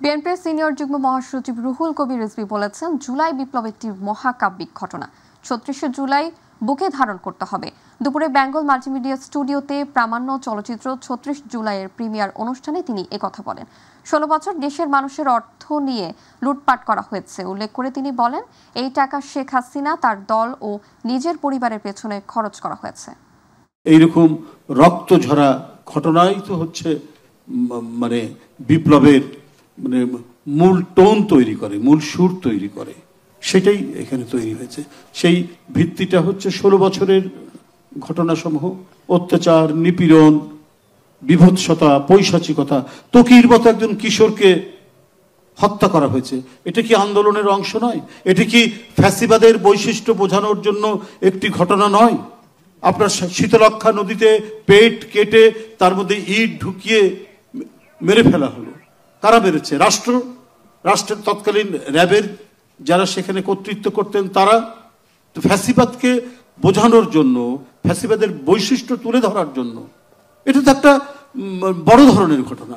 বিএনপির সিনিয়র যুগ্ম মহাসচিব রুহুল কবির রিজভী বলেছেন, জুলাই বিপ্লব একটি মহাকাব্যিক ঘটনা। ৩৬শে জুলাই বুকে ধারণ করতে হবে। দুপুরে বেঙ্গল মাল্টিমিডিয়া স্টুডিওতে প্রামাণ্য চলচ্চিত্র ৩৬ জুলাইয়ের প্রিমিয়ার অনুষ্ঠানে তিনি একথা বলেন। ১৬ বছর দেশের মানুষের অর্থ নিয়ে লুটপাট করা হয়েছে উল্লেখ করে তিনি বলেন, এই টাকা শেখ হাসিনা, তার দল ও নিজের পরিবারের পেছনে খরচ করা হয়েছে। এইরকম রক্ত ঝরা ঘটনাই তো হচ্ছে মানে বিপ্লবের মূল টোন তৈরি করে, মূল সুর তৈরি করে, সেটাই এখানে তৈরি হয়েছে। সেই ভিত্তিটা হচ্ছে ১৬ বছরের ঘটনাসমূহ, অত্যাচার, নিপীড়ন, বিভৎসতা, পৈশাচিকতা। তকির মতো একজন কিশোরকে হত্যা করা হয়েছে। এটা কি আন্দোলনের অংশ নয়? এটা কি ফ্যাসিবাদের বৈশিষ্ট্য বোঝানোর জন্য একটি ঘটনা নয়? আপনার শীতলক্ষা নদীতে পেট কেটে তার মধ্যে ইট ঢুকিয়ে মেরে ফেলা হলো। কারা মেরেছে? রাষ্ট্রের তৎকালীন র্যাবের যারা সেখানে কর্তৃত্ব করতেন তারা। ফ্যাসিবাদকে বোঝানোর জন্য, ফ্যাসিবাদের বৈশিষ্ট্য তুলে ধরার জন্য এটা তো একটা বড় ধরনের ঘটনা।